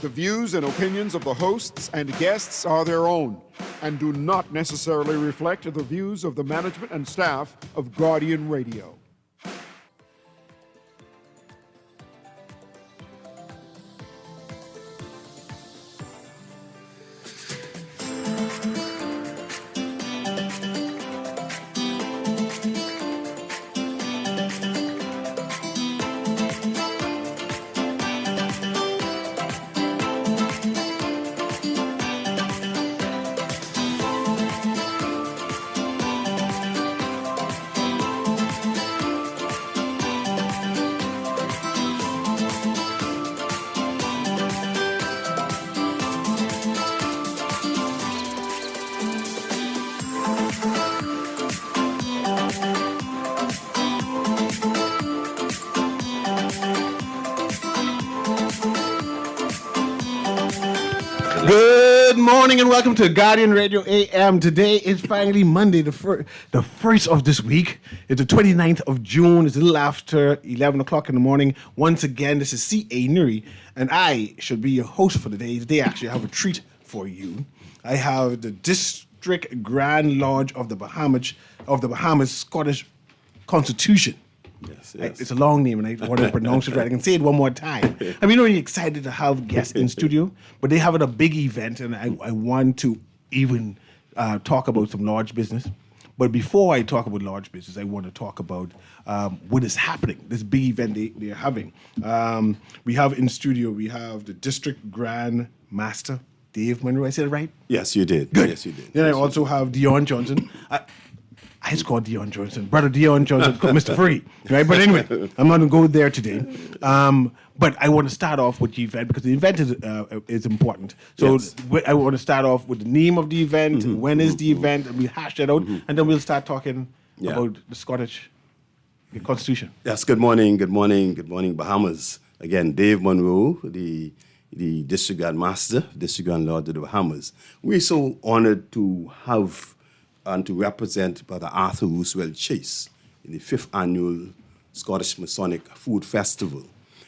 The views and opinions of the hosts and guests are their own and do not necessarily reflect the views of the management and staff of Guardian Radio. Good morning and welcome to Guardian Radio AM. Today is finally Monday, the first of this week. It's the 29th of June. It's a little after 11 o'clock in the morning. Once again, this is C.A. Newry, and I should be your host for today. Today, actually, I have a treat for you. I have the District Grand Lodge of the Bahamas Scottish Constitution. Yes. It's a long name, and I want to pronounce it right. I can say it one more time. I'm really excited to have guests in studio, but they have a big event, and I want to even talk about some large business. But before I talk about large business, I want to talk about what is happening, this big event they're having. We have in studio, we have the District Grand Master, Dave Monroe. I said it right? Yes, you did. Good. Yes, you did. Then I also have Dion Johnson. I just call Dion Johnson. Brother Dion Johnson, called Mr. Free. Right? But anyway, I'm not going to go there today. But I want to start off with the event because the event is important. So Yes. I want to start off with the name of the event, when is the event, and we'll hash that out, and then we'll start talking about the Scottish Constitution. Yes, good morning, Bahamas. Again, Dave Monroe, the District Grand Master, District Grand Lord of the Bahamas. We're so honored to have and to represent Brother Arthur Roosevelt Chase in the 5th Annual Scottish Masonic Food Festival.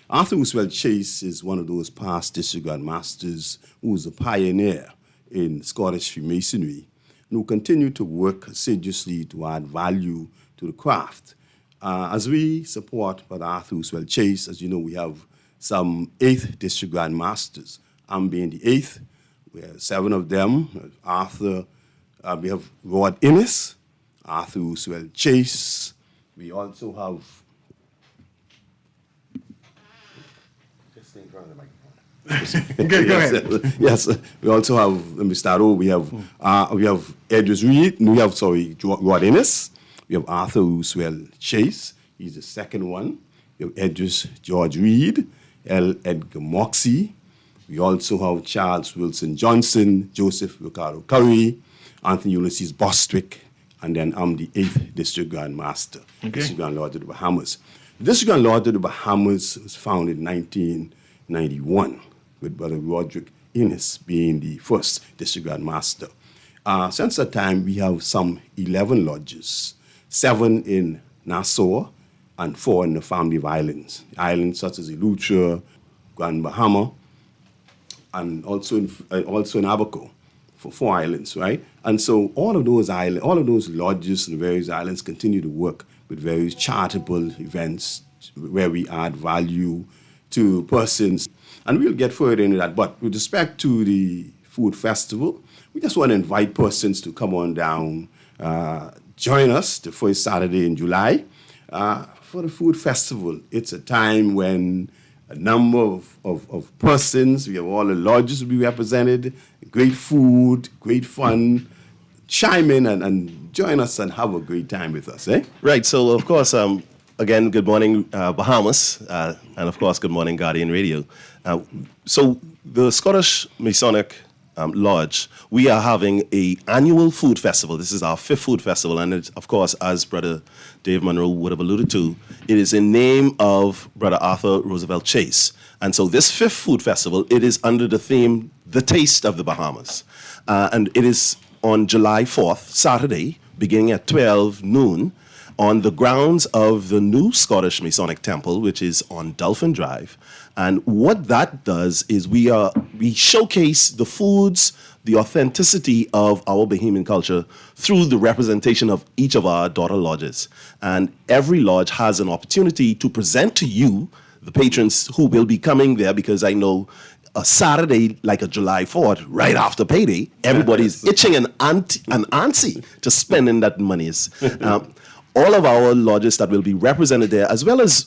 Arthur Roosevelt Chase is one of those past District Grand Masters who was a pioneer in Scottish Freemasonry and who continued to work assiduously to add value to the craft. As we support Brother Arthur Roosevelt Chase, as you know, we have some 8th District Grand Masters. I'm being the 8th. We have 7 of them. We have Rod Innes, Arthur Roosevelt Chase. We also have. Go ahead. Yes, we also have. Let me start over. We have Edwards Reed. Rod Innes. We have Arthur Roosevelt Chase. He's the second one. We have Edwards George Reed, L. Edgar Moxie. We also have Charles Wilson Johnson, Joseph Ricardo Curry, Anthony Ulysses Bostwick, and then I'm the 8th District Grand Master, District Grand Lord of the Bahamas. The District Grand Lord of the Bahamas was founded in 1991, with Brother Roderick Innes being the first District Grand Master. Since that time, we have some 11 lodges, 7 in Nassau and 4 in the family of islands. Islands such as Eleuthera, Grand Bahama, and also in Abaco. For 4 islands, right? And so all of those lodges and various islands continue to work with various charitable events where we add value to persons. And we'll get further into that. But with respect to the food festival, we just want to invite persons to come on down, join us the first Saturday in July for the food festival. It's a time when a number of persons, we have all the lodges will be represented, great food, great fun. Chime in and join us and have a great time with us, eh? Right, so of course, again, good morning, Bahamas, and of course, good morning, Guardian Radio. So the Scottish Masonic Lodge, we are having an annual food festival. This is our 5th food festival, and it's, of course, as Brother Dave Monroe would have alluded to, it is in name of Brother Arthur Roosevelt Chase. And so this 5th food festival, it is under the theme, The Taste of the Bahamas. And it is on July 4th, Saturday, beginning at 12 noon, on the grounds of the new Scottish Masonic Temple, which is on Dolphin Drive. And what that does is we showcase the foods, the authenticity of our Bahamian culture through the representation of each of our daughter lodges. And every lodge has an opportunity to present to you, the patrons who will be coming there, because I know a Saturday like a July 4th, right after payday, everybody's itching and antsy to spend in that monies. All of our lodges that will be represented there, as well as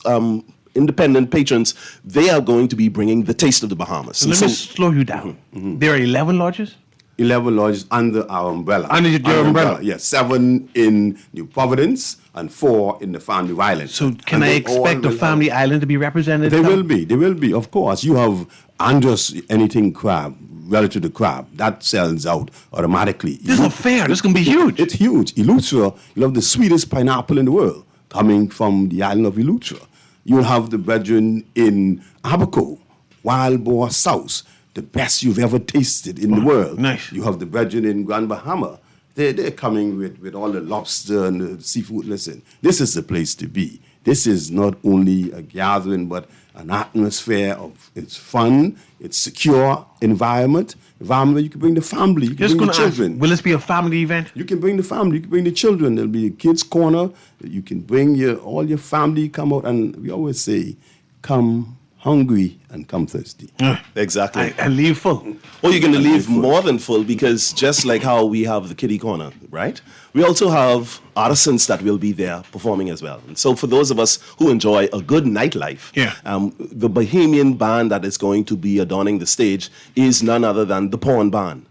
independent patrons, they are going to be bringing the taste of the Bahamas. So let me slow you down. There are 11 lodges? 11 lodges under our umbrella. Under your umbrella? Yes, 7 in New Providence and 4 in the Family Island. So can I expect the Family Island to be represented? They will be, of course. You have Andros anything crab, relative to crab, that sells out automatically. This is a fair. This is going to be huge. It's huge. Eleuthera, you have the sweetest pineapple in the world coming from the island of Eleuthera. You'll have the brethren in Abaco, Wild Boar South, the best you've ever tasted in the world. Nice. You have the brethren in Grand Bahama. They're coming with all the lobster and the seafood. Listen, this is the place to be. This is not only a gathering, but an atmosphere of, it's fun, it's secure environment where you can bring the family, you can bring the children. Will this be a family event? You can bring the family, you can bring the children. There'll be a kids' corner. You can bring all your family, come out, and we always say, come hungry and come thirsty. Exactly. And leave full. Well, you're going to leave more than full, because just like how we have the kiddie corner, right? We also have artisans that will be there performing as well. And so for those of us who enjoy a good nightlife, the Bahamian band that is going to be adorning the stage is none other than the Pawn Band.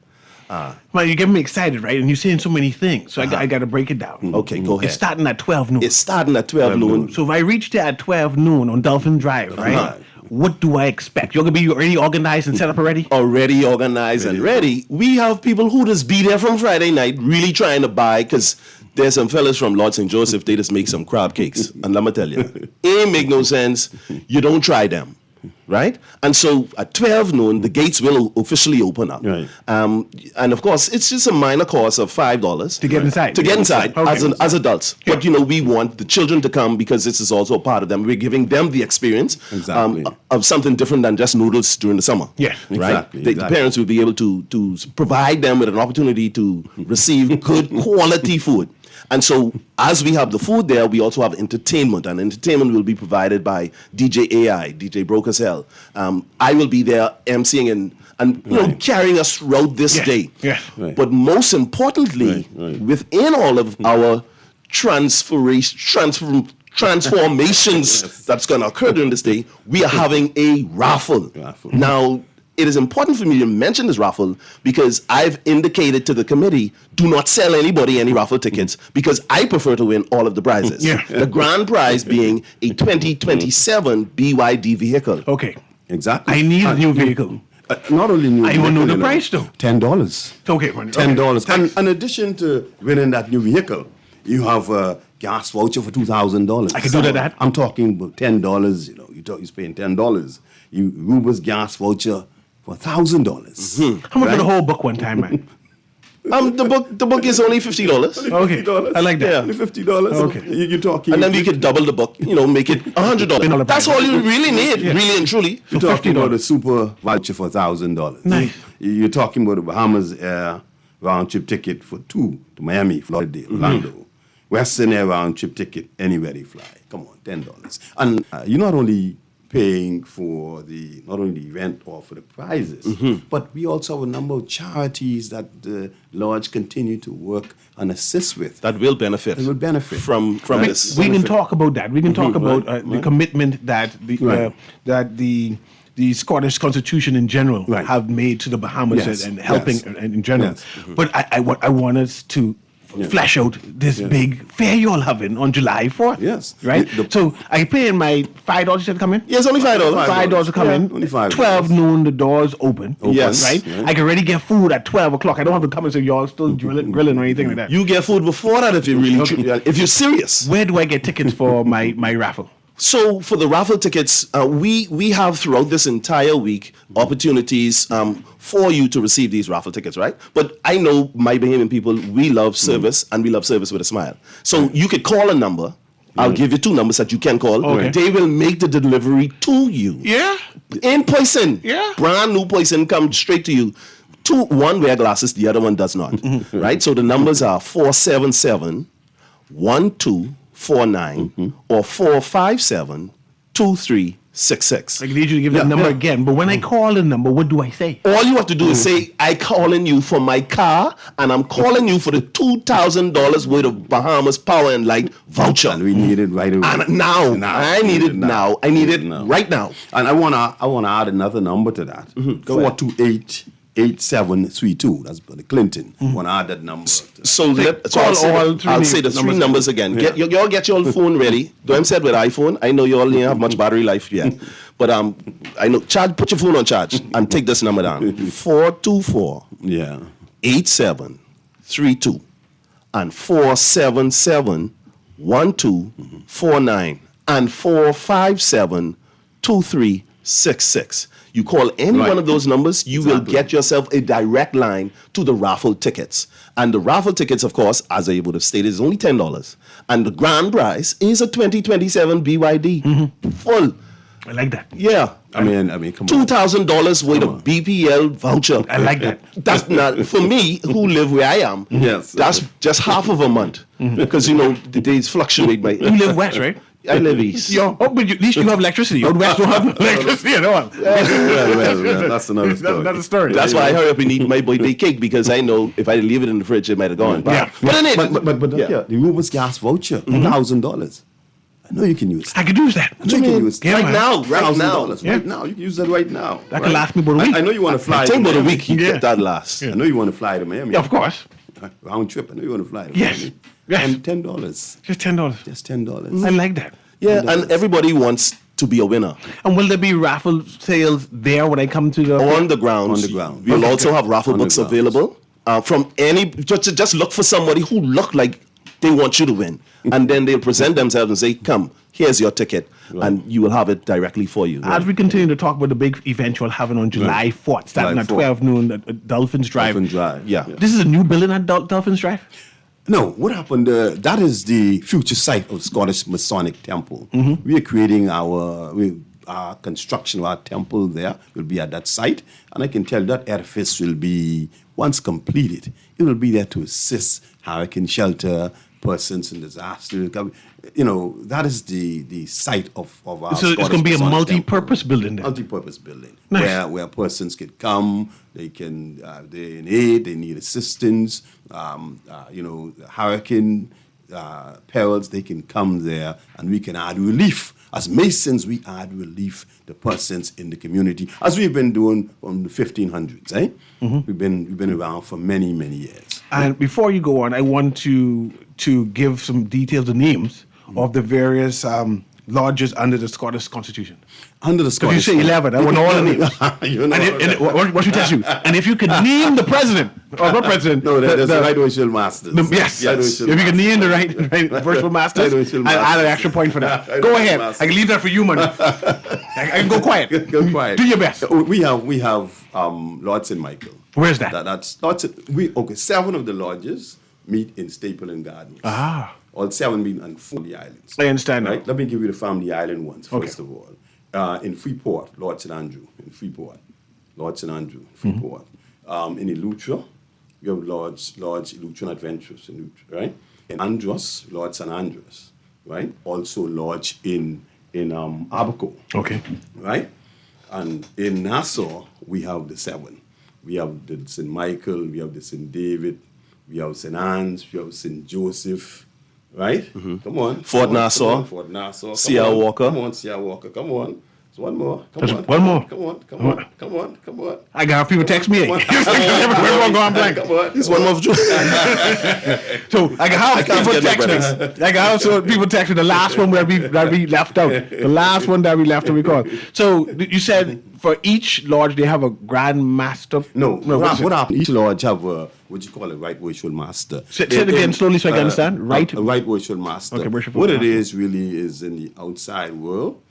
Well, you're getting me excited, right? And you're saying so many things, so I got to break it down. Okay, go ahead. It's starting at 12 noon. It's starting at 12 noon. So if I reach there at 12 noon on Dolphin Drive, right? What do I expect? You're going to be already organized and set up already? Already organized and ready. We have people who just be there from Friday night really trying to buy, because there's some fellas from Lord St. Joseph, they just make some crab cakes. And let me tell you, it make no sense. You don't try them. Right? And so at 12 noon, the gates will officially open up. Right. And of course, it's just a minor cost of $5. To get inside? To get inside Okay. as adults. Yeah. But, we want the children to come, because this is also a part of them. We're giving them the experience of something different than just noodles during the summer. Yeah. Right? Exactly. The parents will be able to provide them with an opportunity to receive good quality food. And so, as we have the food there, we also have entertainment, and entertainment will be provided by DJ AI, DJ Broker's Hell. I will be there emceeing and carrying us throughout this day. Yeah. Right. But most importantly, within all of our transformations that's going to occur during this day, we are having a raffle. Now, it is important for me to mention this raffle, because I've indicated to the committee, do not sell anybody any raffle tickets, because I prefer to win all of the prizes. Yeah. The grand prize being a 2027 BYD vehicle. Okay. Exactly. I need a new vehicle. Not only new I vehicle, will know the price, though. $10. Okay, man. $10. And in addition to winning that new vehicle, you have a gas voucher for $2,000. I can do that. I'm talking about $10. You're paying $10. Ruber's gas voucher for $1,000. How much for the whole book one time, man? The book is only $50. Okay, I like that. Yeah. Only $50. Okay. You're talking. And then we could double the book, make it $100. That's all you really need, really and truly. You're talking about a super voucher for $1,000. Nice. You're talking about a Bahamas Air round trip ticket for 2 to Miami, Florida, Orlando. Western Air round trip ticket anywhere they fly. Come on, $10. And you're not only paying for the event or for the prizes, but we also have a number of charities that the lodge continue to work and assist with. That will benefit. It will benefit from this. We can talk about that. We can talk about the commitment that the Scottish Constitution in general have made to the Bahamas and helping in general. Yes. But I want us to flesh out this big fair you're having on July 4th. Yes. Right? So I paying my $5 to come in? Yes, only $5. $5 to come in. Only $5. 12 noon, the doors open. Yes. Right? I can already get food at 12 o'clock. I don't have to come and say y'all still grilling or anything like that. You get food before that if you're serious. Where do I get tickets for my raffle? So for the raffle tickets, we have throughout this entire week opportunities for you to receive these raffle tickets, right? But I know my Bahamian people, we love service, and we love service with a smile. So you could call a number I'll give you 2 numbers that you can call. Okay. They will make the delivery to you. Yeah. In person. Yeah. Brand new person comes straight to you. One wear glasses, the other one does not. Right? So the numbers are 477-1249 or 457-2366. I need you to give that number again. But when I call the number, what do I say? All you have to do is say, I calling you for my car, and I'm calling you for the $2,000 worth of Bahamas Power and Light voucher. And we need it right away. And now. I need it now. I need it right now. And I wanna add another number to that. 428-8732. That's the Clinton. Wanna add that number. So I'll say the 3 numbers again. Yeah. Y'all get your phone ready. Don't said with iPhone. I know y'all didn't have much battery life yet. But I know put your phone on charge and take this number down. 424 Yeah. 8732 and 477-1249 and 457-2366. You call any one of those numbers, you will get yourself a direct line to the raffle tickets. And the raffle tickets, of course, as I would have stated, is only $10. And the grand prize is a 2027 BYD. Full. I like that. Yeah. I mean, come on. $2,000 worth of BPL voucher. I like that. That's not, for me, who live where I am, Yes. that's just half of a month. Because, the days fluctuate. You live west, right? I live east. But at least you have electricity. Out west don't have electricity at all. Well, that's another story. That's another story. That's why I hurry up and eat my birthday cake, because I know if I leave it in the fridge, it might have gone. Yeah. But The Rubens gas voucher, $1,000. I know you can use it. I could use that. I know you can use it. Yeah, Right man. now, right now. $1,000. Yeah. Right now. You can use that right now. That could last me about a week. I know you want to fly. Take to about a Miami. week, you Yeah. get that last. I know you want to fly to Miami. Yeah, of course. Round trip. I know you want to fly to Yes. Miami. Yes. And $10. Just $10. Just $10. I like that. Yeah, and everybody wants to be a winner. And will there be raffle sales there when I come to the On the ground. On the ground. We'll Okay. also have raffle On the books grounds. available from any. Just look for somebody who look like they want you to win, and then they'll present themselves and say, "Come, here's your ticket," and you will have it directly for you. As we continue to talk about the big event you'll have on July 4th, starting July at 4th. 12 noon at Dolphins Drive. Dolphin Drive. Yeah. This is a new building at Dolphins Drive? No, what happened? That is the future site of Scottish Masonic Temple. We are creating our construction of our temple there. Will be at that site, and I can tell that edifice will be, once completed, it will be there to assist hurricane shelter, persons in disaster. That is the site of our. So it's Scottish going to be a Masonic multi-purpose temple. building then? Multi-purpose building, Nice. where persons can come, they can they're in aid, they need assistance, hurricane perils, they can come there, and we can add relief. As Masons, we add relief to persons in the community, as we've been doing from the 1500s. We've been around for many, many years. And before you go on, I want to give some details, the names of the various lodges under the Scottish Constitution. Under the Because Scottish. you say 11, I want all the names. You know, What should test you? And if you could name the president, or not president, no, there's the right Ocean Masters. Yes. Right If Ocean you can Masters. name the right virtual masters, Right Ocean I'll add an Masters. extra point for that. Right Go Ocean ahead. Masters. I can leave that for you, man. I can go quiet. Go quiet. Do your best. We have Lord St. Michael. Where's that? That's Lord St. 7 of the lodges meet in Stapleton Gardens. Ah. All 7 meet on Family Islands. I understand now. Right? Let me give you the Family Island ones first Okay. of all. In Freeport, Lord St. Andrew. In Freeport, Lord St. Andrew. Freeport. In Eleuthera, you have Lord's Eleutherian Adventures in Eleuthera, right? In Andros, Lord St. Andros, right? Also lodge in Abaco. Okay. Right? And in Nassau, we have the 7. We have the St. Michael, we have the St. David, we have St. Anne's, we have St. Joseph, right? Come on. Fort Come on, Nassau. come on, Fort Nassau. Come C.R. on, Walker. Come on, C.R. Walker. Come on. There's one more. Come There's on. one more. Come on. Come on. Come on. Come on. I got people text me. Come on. Everyone going blank. Come on. It's one more of So I can have I can't people forget my text me. I can also people text me the last one that we left out. The last one that we left to record. So you said for each lodge they have a grand master. No, what's it? what happened? Each lodge have what you call a right worshipful master. Say it again slowly so I can understand. Right? A right worshipful master. Okay, worshipful what master. it is really is in the outside world,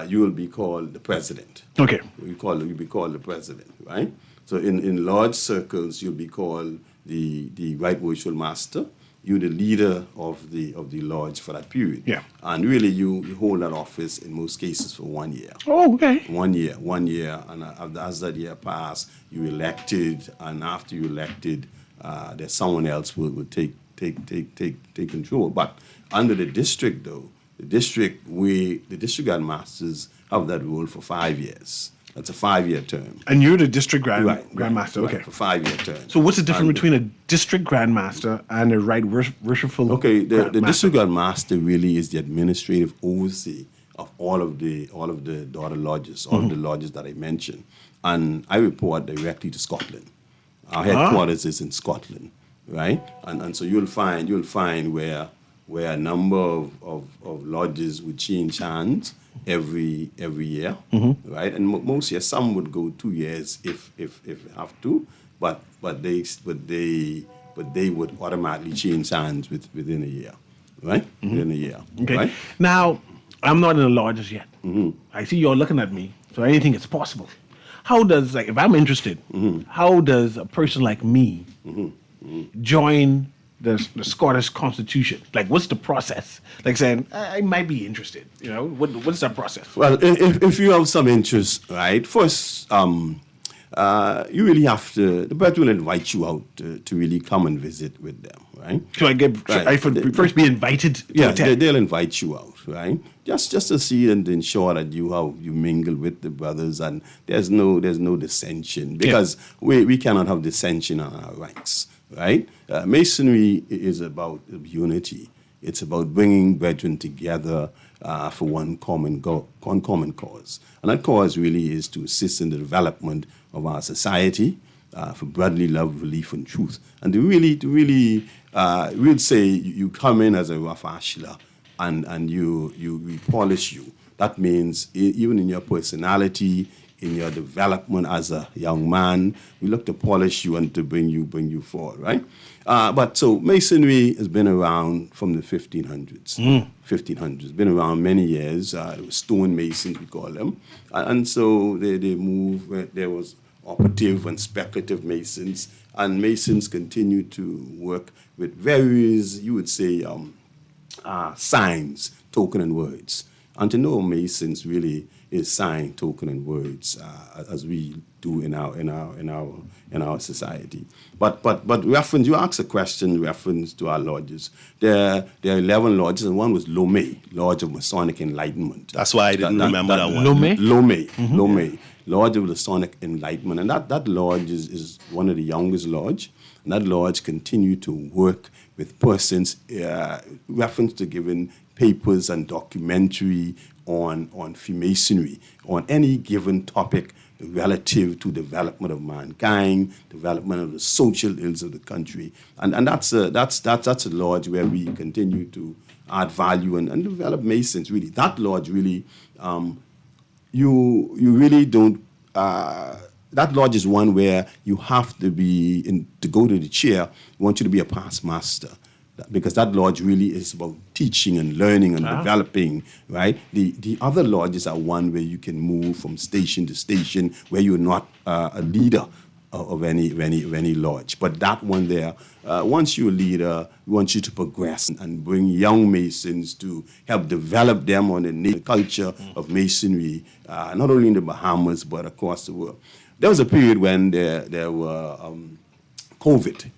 you will be called the president. Okay. You'll be called the president, right? So in large circles, you'll be called the right worshipful master, you're the leader of the lodge for that period. Yeah. And really, you hold that office in most cases for 1 year. Oh, okay. 1 year, 1 year, and as that year passed, you elected, and after you elected, there's someone else will take control. But under the district, though, the district guard masters have that role for 5 years. That's a 5-year term. And you're the district grandmaster, okay. Right, for 5-year term. So what's the difference between a district grandmaster and a right worshipful? Okay, the grandmaster? district guard master really is the administrative oversee of all of the daughter lodges, all of the lodges that I mentioned, and I report directly to Scotland. Our headquarters is in Scotland, right? And so you'll find where a number of lodges would change hands every year, right? And most years, some would go 2 years if have to, but they would automatically change hands within a year, right? Within a year, Okay. right? Now, I'm not in the lodges yet. I see you're looking at me, so anything is possible. How does, if I'm interested, how does a person like me join the Scottish Constitution? What's the process? Saying, I might be interested. What's that process? Well, if you have some interest, right, first, you really have to, the brethren will invite you out to really come and visit with them, right? So I first be invited to Yeah, attend? they'll invite you out, right? Just to see and ensure that you mingle with the brothers and there's no dissension, because we cannot have dissension on our ranks, right? Masonry is about unity. It's about bringing brethren together for one common cause. And that cause really is to assist in the development of our society, for brotherly love, relief, and truth. And to really we'd say you come in as a rough ashlar and we polish you. That means even in your personality, in your development as a young man, we look to polish you and to bring you forward, right? But so Masonry has been around from the 1500s. 1500s, been around many years. It was stone masons, we call them. And so they moved where there was operative and speculative masons, and masons continue to work with various, you would say, signs, token, and words. And to know masons really is sign, token, and words, as we do in our society. But reference, you asked a question reference to our lodges. There are 11 lodges, and one was Lome, Lodge of Masonic Enlightenment. That's why I didn't remember that one. Lome, Lodge of Masonic Enlightenment, and that lodge is one of the youngest lodge. And that lodge continue to work with persons, reference to giving papers and documentary on Freemasonry, on any given topic relative to development of mankind, development of the social ills of the country, and that's a lodge where we continue to add value and develop Masons. Really, that lodge really, you really don't. That lodge is one where you have to be to go to the chair. We want you to be a past master, because that lodge really is about teaching and learning and developing, right? The other lodges are one where you can move from station to station, where you're not a leader of any lodge. But that one there, once you're a leader, we want you to progress and bring young Masons to help develop them on the culture of Masonry, not only in the Bahamas, but across the world. There was a period when there were COVID.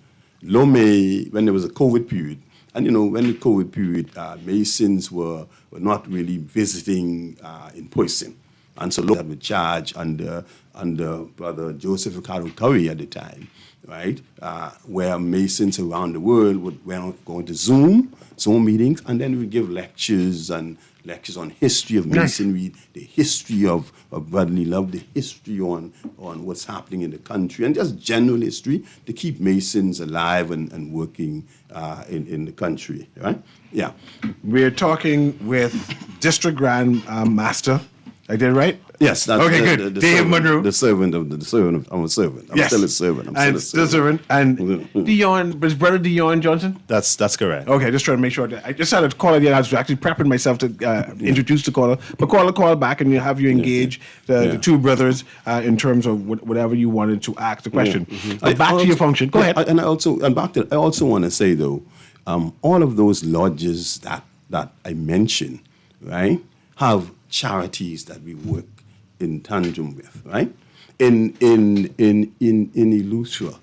Lome, when there was a COVID period, and when the COVID period, Masons were not really visiting in person. And so Lome had charge under Brother Joseph Ricardo Curry at the time, right? Where Masons around the world would go into Zoom meetings, and then we give lectures on history of Masonry, the history of brotherly love, the history on what's happening in the country, and just general history to keep Masons alive and working in the country, right? Yeah. We're talking with District Grand Master. I did right? Yes. That's okay, good. Dave Monroe. I'm a servant. I'm still a servant. Still a servant. And Dion, his brother Dion Johnson? That's correct. Okay, just trying to make sure. I just had a caller there. I was actually prepping myself to introduce the caller. But call back and have you engage the two brothers in terms of whatever you wanted to ask the question. But back to your function. Go ahead. I also want to say, though, all of those lodges that I mentioned, right, have charities that we work in tandem with, right? In Eleuthera,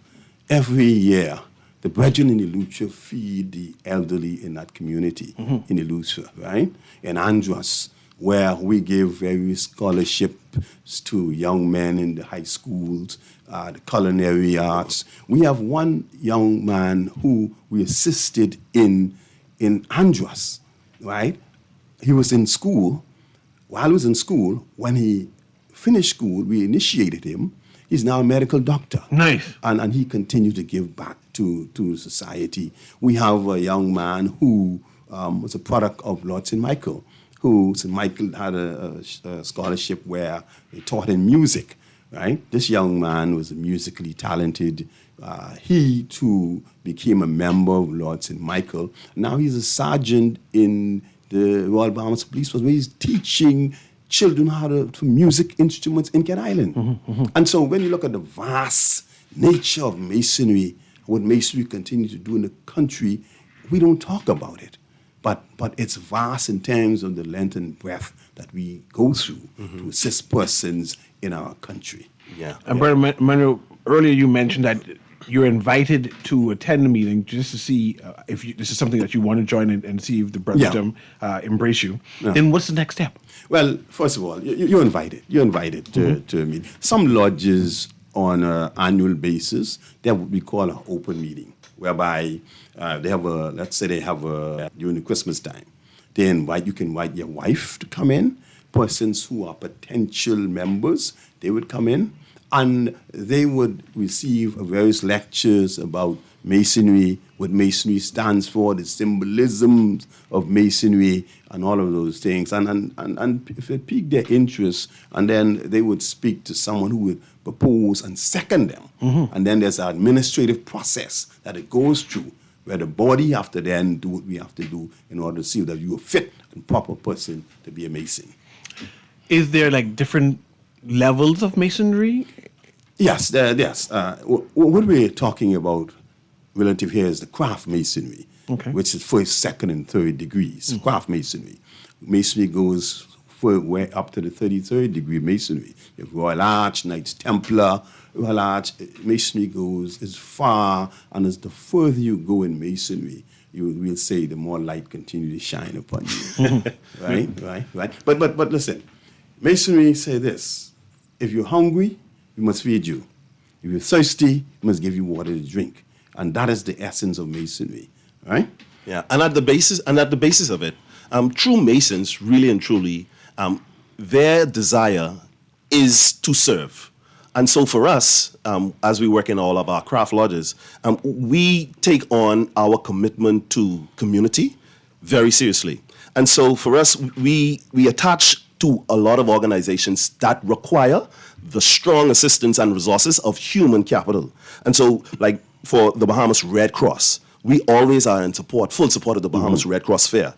every year, the brethren in Eleuthera feed the elderly in that community in Eleuthera, right? In Andros, where we give various scholarships to young men in the high schools, the culinary arts. We have one young man who we assisted in Andros, right? He was in school. While he was in school, when he finished school, we initiated him. He's now a medical doctor. Nice. And he continued to give back to society. We have a young man who was a product of Lord St. Michael, who St. Michael had a scholarship where they taught him music, right? This young man was musically talented. He, too, became a member of Lord St. Michael. Now he's a sergeant in the Royal Bahamas Police Force, where he's teaching children how to music instruments in Cat Island. And so when you look at the vast nature of masonry, what masonry continues to do in the country, we don't talk about it. But it's vast in terms of the length and breadth that we go through to assist persons in our country. Yeah. And Brother Monroe, earlier you mentioned that you're invited to attend the meeting just to see if this is something that you want to join and see if the brotherdom embrace you. Yeah. Then what's the next step? Well, first of all, you're invited. You're invited to a meeting. Some lodges on an annual basis, they have what we call an open meeting, whereby they have let's say they have during the Christmas time, you can invite your wife to come in, persons who are potential members, they would come in, and they would receive various lectures about masonry, what masonry stands for, the symbolisms of masonry, and all of those things. And if it piqued their interest, and then they would speak to someone who would propose and second them. And then there's an administrative process that it goes through, where the body have to then do what we have to do in order to see that you're a fit and proper person to be a mason. Is there like different levels of masonry? Yes, yes. What we're talking about relative here is the craft masonry, which is first, second, and third degrees. Craft masonry. Masonry goes way up to the 33rd degree masonry. You have Royal Arch, Knights Templar. Royal Arch masonry goes as far, and as the further you go in masonry, you will say the more light continue to shine upon you. Right. But listen, masonry say this: if you're hungry, we must feed you. If you're thirsty, we must give you water to drink. And that is the essence of masonry, right? Yeah, and at the basis of it, true Masons, really and truly, their desire is to serve. And so for us, as we work in all of our craft lodges, we take on our commitment to community very seriously. And so for us, we attach to a lot of organizations that require the strong assistance and resources of human capital. And so, like for the Bahamas Red Cross, we always are in full support of the Bahamas Red Cross Fair.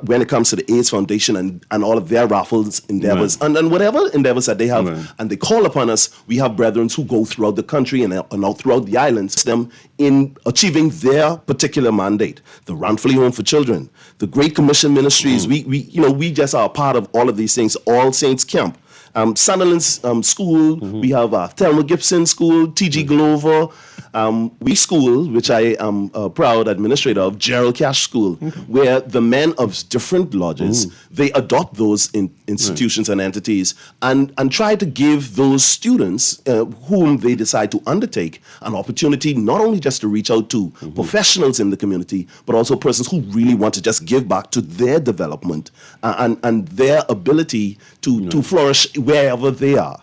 When it comes to the AIDS Foundation and all of their raffles endeavors and whatever endeavors that they have, and they call upon us, we have brethren who go throughout the country and out throughout the islands, them in achieving their particular mandate. The Ranfully Home for Children, the Great Commission Ministries, we just are a part of all of these things. All Saints Camp, Sunderland's school, we have Thelma Gibson School, T.G. Glover, we school, which I am a proud administrator of, Gerald Cash School, where the men of different lodges, they adopt those institutions and entities and try to give those students whom they decide to undertake an opportunity not only just to reach out to professionals in the community, but also persons who really want to just give back to their development and their ability to flourish wherever they are.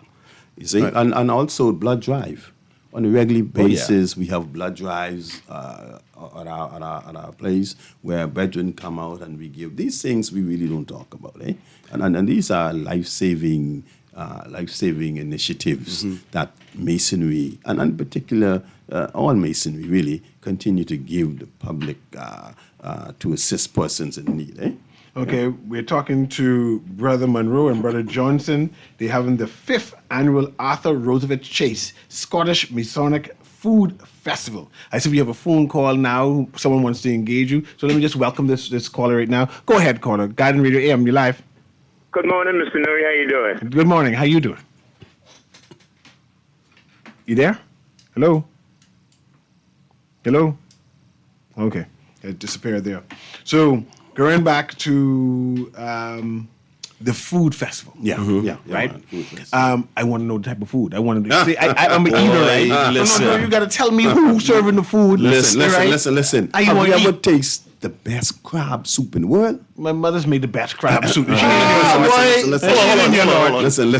You see? Right. And also blood drive. On a regular basis, we have blood drives at our place where brethren come out and we give. These things we really don't talk about, eh? And these are life-saving initiatives that Masonry, and in particular all Masonry really, continue to give the public to assist persons in need, eh? Okay, we're talking to Brother Monroe and Brother Johnson. They're having the 5th annual Arthur Roosevelt Chase Scottish Masonic Food Festival. I see we have a phone call now. Someone wants to engage you. So let me just welcome this caller right now. Go ahead, caller. Guardian Radio AM, you're live. Good morning, Mr. Newry. How you doing? Good morning. How you doing? You there? Hello? Hello? Okay. It disappeared there. So, going back to the food festival. Yeah, Right? man, food festival. I want to know the type of food. I want to see. I'm an eater, right? listen. No, you got to tell me who's serving the food. Listen, right? listen. I Have want you to ever eat. tasted the best crab soup in the world? My mother's made the best crab soup.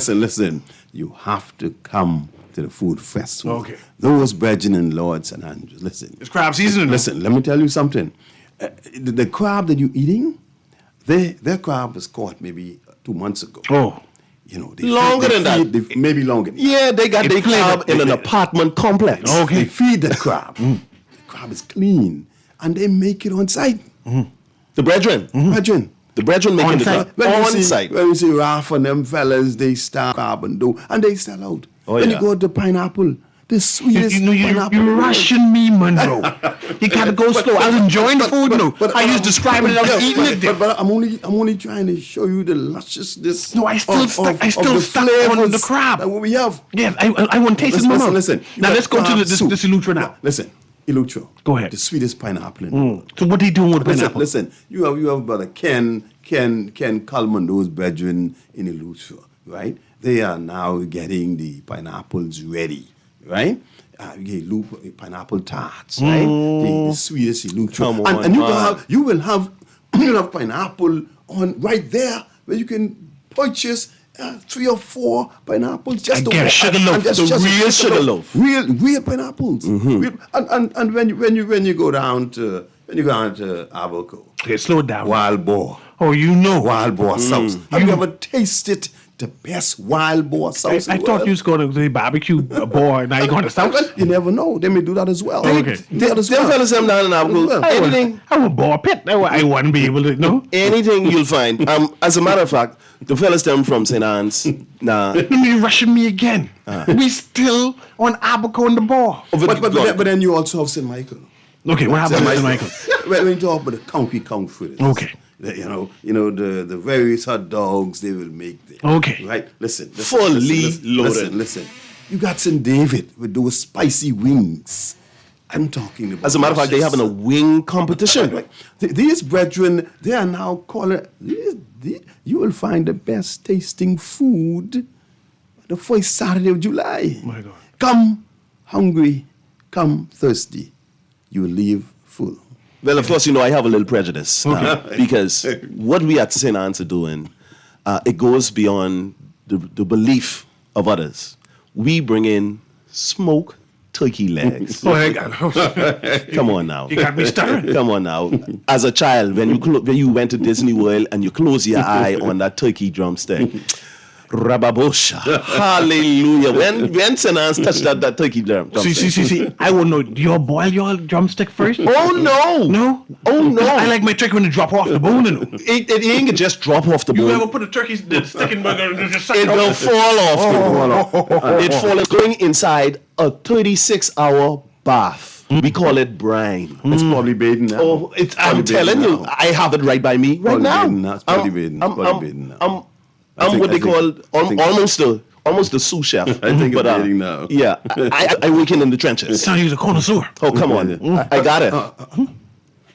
Listen. You have to come to the food festival. Okay. Those brethren and Lord St. Andrews, listen. It's crab season. Listen, let me tell you something. The crab that you're eating, their crab was caught maybe 2 months ago. Oh. You know, Longer than that. Maybe longer. Yeah, they got their crab in an apartment complex. Okay. They feed the crab. The crab is clean, and they make it on site. The brethren. Brethren. The brethren making On the site. crab. On site. When you see Ralph and them fellas, they start crab and do, and they sell out. Oh, Then yeah. you go to pineapple, the sweetest pineapple. You're rushing me, Monroe. You gotta go slow. I was enjoying the food now. I was describing it. I was eating it. But I'm only trying to show you the lusciousness. No, I still stuck on flavors the crab. that what we have. Yeah, I want to taste it, Mama. Listen. Now let's go to this Elutra now. Listen, Elutra. Go ahead. The sweetest pineapple in the world. So what are you doing with pineapple? Listen. You have brother Ken Coleman, those brethren in Elutra, right? They are now getting the pineapples ready, right? You get pineapple tarts, right? The sweetest Elutra. Come on, and man. you will have pineapple on right there where you can purchase 3 or 4 pineapples just I to get a walk- sugar loaf. and just- The just a real sugar loaf. real pineapples. And when you go down to Abaco, Okay, slow it down. wild boar, Oh, you know. wild boar sauce. Have you ever tasted the best wild boar sauce? I in the thought world? you was going to the barbecue boy. Now you're going to South. Well, you never know. They may do that as well. Okay. They do as Them well. fellas them down in Abaco. Well, Anything. I want boar pit. I wouldn't be able to. No. Anything you'll find. As a matter of fact, the fellas them from St. Anne's. Nah. You're rushing me again. We still on Abaco and the boar. But then you also have St. Michael. Okay, what happened to Michael? When you talk about the count fritters. Okay. You know the various hot dogs they will make there. Okay. Right? Listen. Fully loaded. Listen. You got St. David with those spicy wings. I'm talking about. As a matter of fact, they having a wing competition. Right. These brethren, they are now calling. You will find the best tasting food the first Saturday of July. My God. Come hungry, come thirsty. You will leave full. Well, of course, I have a little prejudice because what we at St. Anne's are doing, it goes beyond the belief of others. We bring in smoked turkey legs. Oh, I got Come on now. You got me stirring. Come on now. As a child, when you went to Disney World and you close your eye on that turkey drumstick, Rababosha. Hallelujah. When St. Anne's touched that turkey drumstick. See. I won't know. Do you boil your drumstick first? Oh, no. No? Oh, no. I like my turkey when it drop off the bone. It ain't just drop off the You bone. ever put a turkey stick in burger and just suck It will off? fall off. It falls going inside a 36-hour bath. We call it brine. It's probably bathing now. Oh, I'm Probably telling bathing you, now. I have it right by me right Probably now. bathing now. It's probably bathing. Probably bathing now. I'm what they call I think- almost the sous chef. I think but, it's bathing now. Yeah, I working in the trenches. Sound you was a connoisseur. Oh, come on. I got it.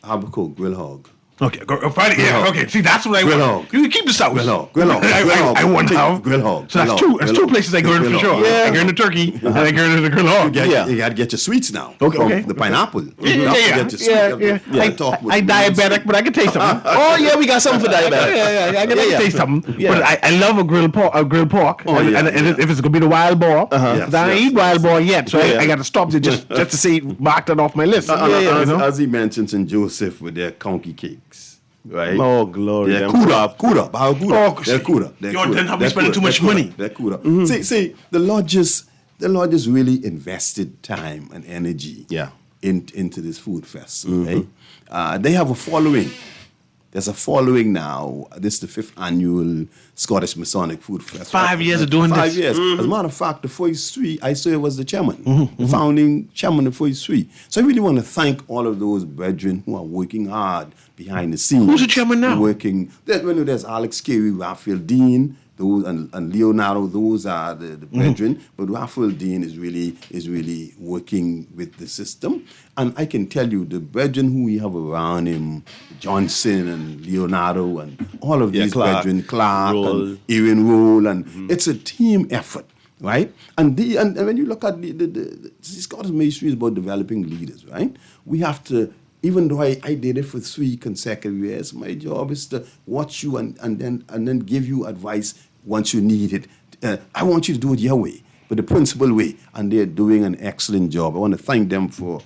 Abaco grill hog. Okay, find it. Yeah, okay. See, that's what I Grill want. hog. You can keep the sauce. Grill hog. Grill hog. I want to have. Grill hog. So that's Grill hog. two. That's Grill two hog. places I go in for Grill sure. hog. Yeah. I go in the turkey and I go in the grill hog. Yeah. You got to get your sweets now. Okay, From okay. the pineapple. Yeah. You have to get your sweet. I diabetic, but I can taste something. Oh yeah, we got something for diabetic. I can taste something. Yeah. But I love a grilled pork. Oh, yeah, and if it's gonna be the wild boar, Yes, I yes, eat wild boar yet, so Yeah. I got to stop it just to see mark that off my list. As he mentioned St. Joseph with their conky cakes. Right? Oh glory. They're them Kuda. Oh, They're Kuda. Yo, then how we spending too much money? They're Kuda. See, the lodges really invested time and energy Yeah. into this food festival. Right? They have a following. There's a following now. This is the 5th annual Scottish Masonic Food Festival. 5 years of doing this. 5 years. As a matter of fact, the First Three, I was the chairman, the founding chairman of the First Three. So I really want to thank all of those brethren who are working hard behind the scenes. Who's the chairman now? There's Alex Carey, Raphael Dean, those and Leonardo. Those are the brethren. But Raphael Dean is really working with the system. And I can tell you, the brethren who we have around him, Johnson and Leonardo and all of these brethren, Clark Roll. and Erin Roll, and it's a team effort, right? And when you look at the Scottish ministry is about developing leaders, right? We have to, even though I did it for 3 consecutive years, my job is to watch you and then give you advice once you need it. I want you to do it your way, but the principal way, and they're doing an excellent job. I want to thank them for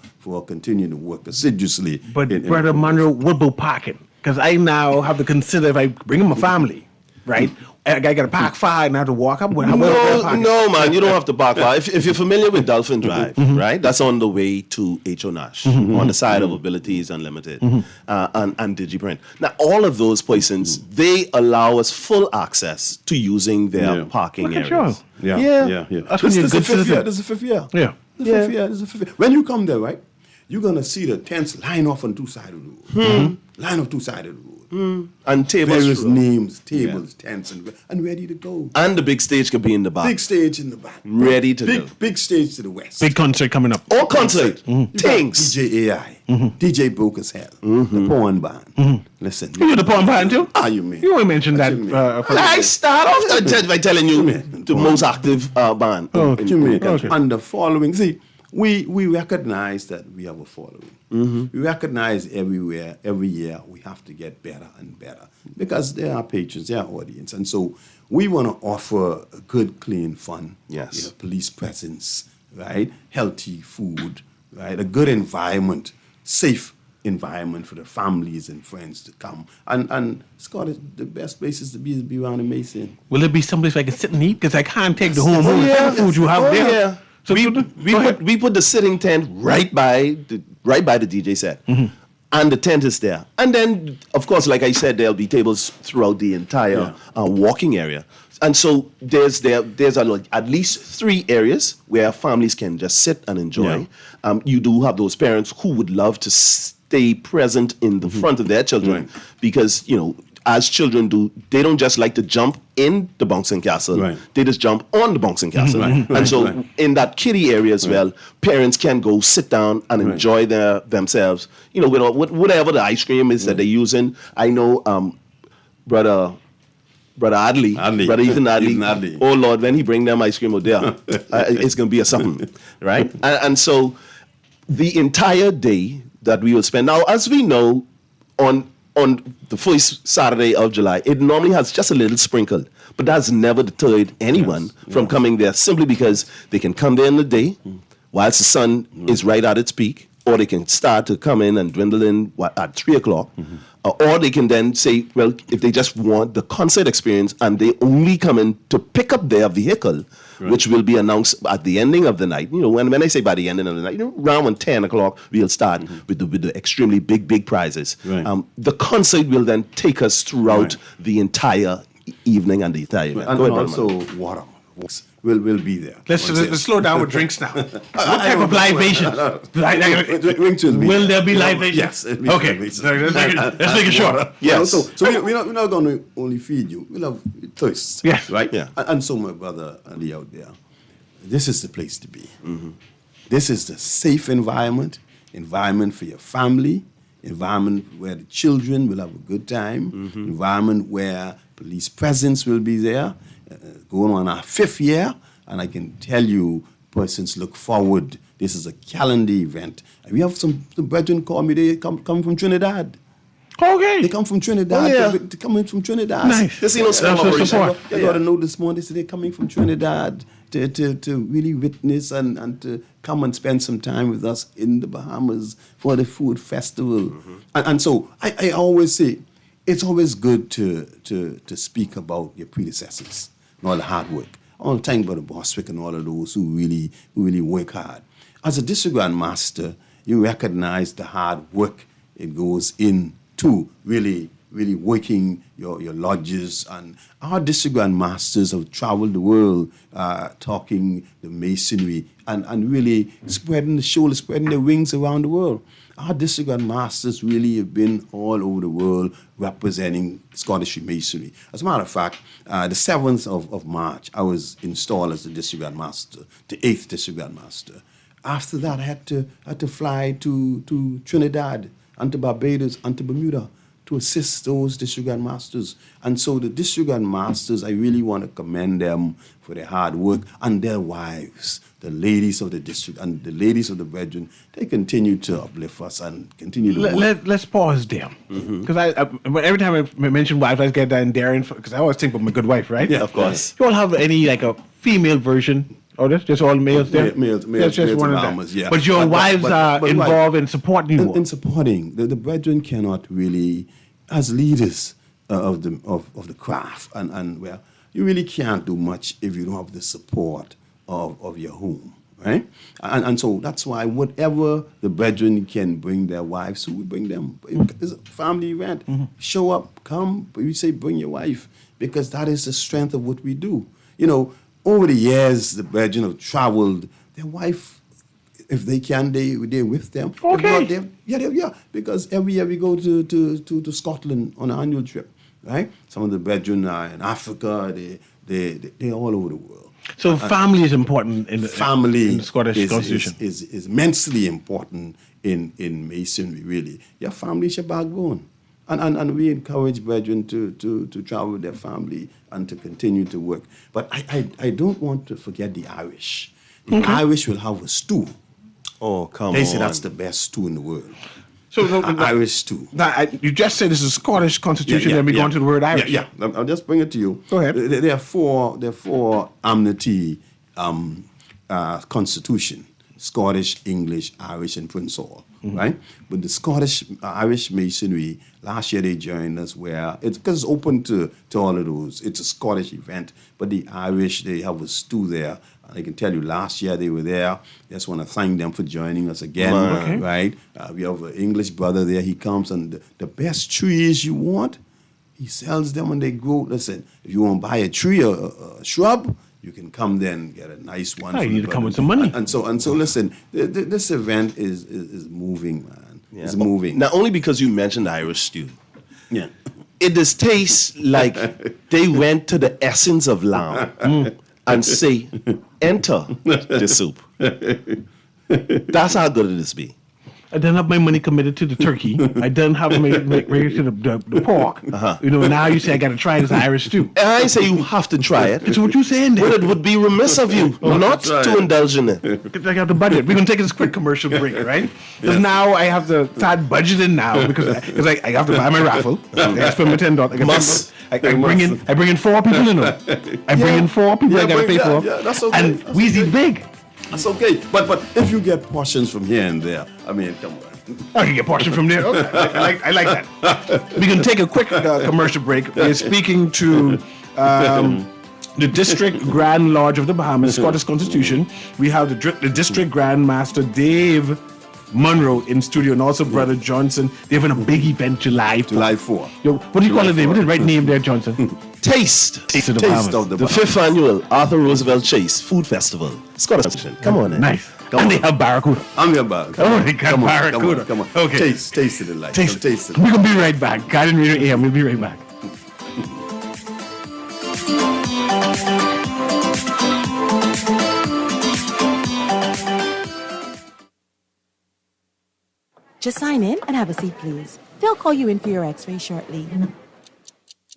continuing to work assiduously. But Brother Monroe, what about parking? Because I now have to consider if I bring in my family, right? I got to park far and I have to walk up. No, man, you don't have to park far. If you're familiar with Dolphin Drive, right, that's on the way to H.O. Nash, on the side of Abilities Unlimited and DigiPrint. Now, all of those places, they allow us full access to using their parking Look at areas. you. Yeah. That's when you're a good citizen. This is the 5th year. Yeah. This is the 5th year. When you come there, right, you're going to see the tents line off on 2 sides of the road. Line off 2 sides of the road. And tables. Various names, tables, tents, and ready to go. And the big stage could be in the back. Big stage in the back. Ready to go. Big stage to the west. Big concert coming up. All concert. Things. DJ AI. DJ Broker's Hell. The Porn Band. Listen. You're the porn band too? You mean? You ain't mentioned that. I start off by telling you the most active band. What you mean? Okay. And the following. See, we recognize that we have a following. We recognize every year we have to get better and better because there are patrons, there are audience. And so we want to offer a good, clean fun. Yes. Police presence, right? Healthy food, right? A good environment, safe environment for the families and friends to come. And Scott, the best places to be around the Mason. Will it be someplace I can sit and eat? Because I can't take the home food you have there. Yeah. So we put the sitting tent right by the DJ set. And the tent is there. And then, of course, like I said, there'll be tables throughout the entire walking area. And so there's at least 3 areas where families can just sit and enjoy. Yeah. You do have those parents who would love to stay present in the front of their children because, as children do, they don't just like to jump in the bouncing castle. Right. They just jump on the bouncing castle. And so in that kiddie area as well, parents can go sit down and enjoy themselves, with whatever the ice cream is that they're using. I know Brother Adley, Brother Ethan Adley. Oh, Lord, when he bring them ice cream out there, it's going to be a something, right? And so the entire day that we will spend. Now, as we know, on the first Saturday of July, it normally has just a little sprinkle, but that's never deterred anyone from coming there simply because they can come there in the day whilst the sun is right at its peak, or they can start to come in and dwindle in at 3 o'clock, or they can then say, well, if they just want the concert experience and they only come in to pick up their vehicle, which will be announced at the ending of the night. When I say by the ending of the night, around 10 o'clock, we'll start with the extremely big prizes. Right. The concert will then take us throughout the entire evening and the entire event. And Go ahead, also Brother. water will be there. Let's slow down with drinks now. What type of libation? Will there be libation? Yes. Okay. Let's make it short. Yes. So we're not going to only feed you. We'll have thirst. Yes. Right? Yeah. And so, my brother Ali out there, this is the place to be. This is the safe environment for your family, environment where the children will have a good time, environment where police presence will be there. Going on our 5th year, and I can tell you, persons look forward. This is a calendar event. We have some brethren call me. They come from Trinidad. Okay. They come from Trinidad. Oh, yeah. They come in from Trinidad. Nice. Casino support. I got a note this morning. They said they're coming from Trinidad to really witness and to come and spend some time with us in the Bahamas for the food festival. And so I always say, it's always good to speak about your predecessors and all the hard work. All the time about the Boswick and all of those who really work hard. As a district grand master, you recognize the hard work it goes into really really working your lodges. And our district grand masters have traveled the world talking the masonry and really spreading their wings around the world. Our district grand masters really have been all over the world representing Scottish Masonry. As a matter of fact, the 7th of March, I was installed as the district grand master, the 8th district grand master. After that, I had to fly to Trinidad and to Barbados and to Bermuda to assist those district grand masters. And so the district grand masters, I really want to commend them for their hard work, and their wives, the ladies of the district and the ladies of the brethren. They continue to uplift us and continue to work. Let's pause there. Because every time I mention wives, I get that endearing, because I always think of my good wife, right? Yeah, of course. You all have any, like, a female version of this? Just all males there? Males, That's just males one and of them. mamas, yeah. But your wives are involved in supporting you. In supporting. The brethren cannot really, as leaders of the craft, and well, you really can't do much if you don't have the support of your home, right? And so that's why whatever the brethren can bring their wives, we bring them. It's a family event. Show up, come. We say bring your wife, because that is the strength of what we do. You know, over the years, the brethren have traveled. Their wife, if they can, they're with them. Okay. Yeah. Because every year we go to Scotland on an annual trip, right? Some of the brethren are in Africa. They're all over the world. So family is important in the Scottish Constitution. Is immensely important in Masonry, really. Your family is your backbone. And we encourage brethren to travel with their family and to continue to work. But I don't want to forget the Irish. The Irish will have a stew. Oh, come on. They say that's the best stew in the world. So Irish stew. You just said this is a Scottish Constitution, and we're going to the word Irish. Yeah. I'll just bring it to you. Go ahead. There are four amnesty constitution: Scottish, English, Irish, and Prince Hall. Right? But the Scottish Irish Masonry, last year they joined us because it's open to all of those. It's a Scottish event, but the Irish, they have a stew there. And I can tell you, last year they were there. Just want to thank them for joining us again, right? We have an English brother there. He comes, and the best trees you want, he sells them and they grow. Listen, if you want to buy a tree or a shrub, you can come there and get a nice one. You need to come with some money. And so listen, this event is moving, man. Yeah. It's moving. Not only because you mentioned Irish stew. Yeah. It does taste like they went to the essence of lamb and say, enter the soup. That's how good it is be. I don't have my money committed to the turkey. I don't have my ready to the pork. You know, now you say I got to try this Irish stew. I ain't say you have to try it. So what you saying there? But it would be remiss of you not to indulge in it. I got the budget. We're going to take this quick commercial break, right? Because now I have to start budgeting now because I have to buy my raffle. I spend my $10. I bring in 4 people in it. I bring in 4 people I got to pay for. Yeah, that's okay. And Wheezy's big. That's okay. But if you get portions from here and there, I mean, come on. I can get portion from there. Okay. I like that. We can take a quick commercial break. We're speaking to the District Grand Lodge of the Bahamas, Scottish Constitution. We have the District Grand Master Dave Monroe in studio, and also Brother Johnson. They're having a big event July 4. Yo, what do you call it, Dave? What is the right name there, Johnson? Taste of the Taste Bahamas. of the the 5th annual Arthur Roosevelt Chase Food Festival. Scottish Constitution. Come on in. Nice. Come and on. they have barracuda. I'm your bag. Oh, they got barracuda. Come on. Okay. Taste it like. Taste Taste it. We're going to be right back. Guardian Radio AM. We'll be right back. Just sign in and have a seat, please. They'll call you in for your x-ray shortly.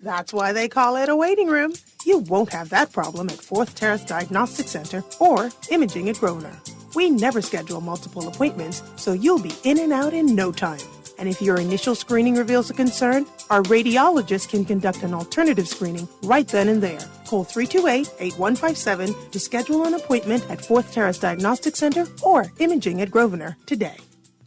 That's why they call it a waiting room. You won't have that problem at 4th Terrace Diagnostic Center or Imaging at Grosvenor. We never schedule multiple appointments, so you'll be in and out in no time. And if your initial screening reveals a concern, our radiologist can conduct an alternative screening right then and there. Call 328-8157 to schedule an appointment at 4th Terrace Diagnostic Center or Imaging at Grosvenor today.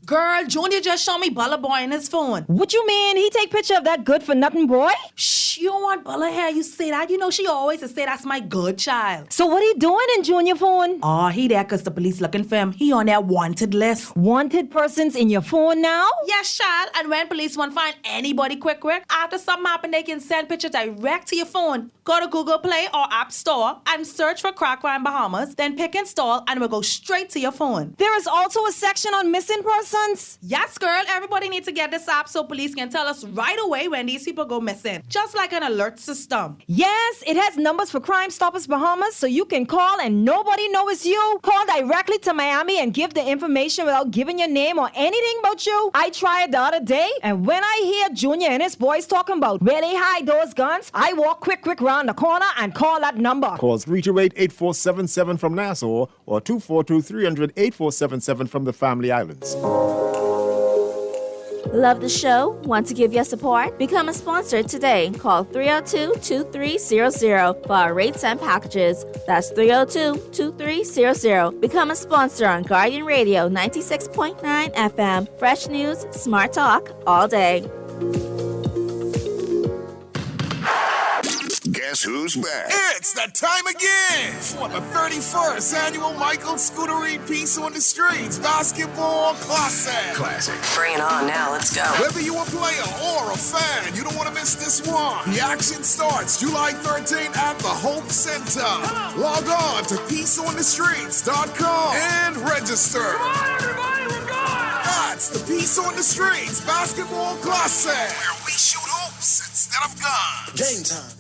Girl, Junior just showed me Bella Boy in his phone. What you mean? He take picture of that good for nothing boy? Shh. Shh, you don't want Bella hair, you say that. You know she always say that's my good child. So what he doing in Junior phone? Oh, he there because the police looking for him. He on their wanted list. Wanted persons in your phone now? Yes, child. And when police want to find anybody quick, after something happen, they can send pictures direct to your phone. Go to Google Play or App Store and search for Crack Crime Bahamas, then pick install and it will go straight to your phone. There is also a section on missing persons? Yes, girl. Everybody needs to get this app so police can tell us right away when these people go missing. Just like an alert system. Yes, it has numbers for Crime Stoppers Bahamas, so you can call and nobody knows it's you. Call directly to Miami and give the information without giving your name or anything about you. I tried it the other day, and when I hear Junior and his boys talking about where they hide those guns, I walk quick round the corner and call that number. Call 328-8477 from Nassau or 242-300-8477 from the Family Islands. Love the show? Want to give your support? Become a sponsor today. Call 302-2300 for our rates and packages. That's 302-2300. Become a sponsor on Guardian Radio 96.9 FM. Fresh news, smart talk, all day. Guess who's back? It's that time again for the 31st annual Michael Scuderi Peace on the Streets Basketball Classic. Bring it on now, let's go. Whether you're a player or a fan, you don't want to miss this one. The action starts July 13th at the Hope Center. Log on to peaceonthestreets.com and register. Come on, everybody, we're going! That's the Peace on the Streets Basketball Classic, where we shoot hoops instead of guns. Game time.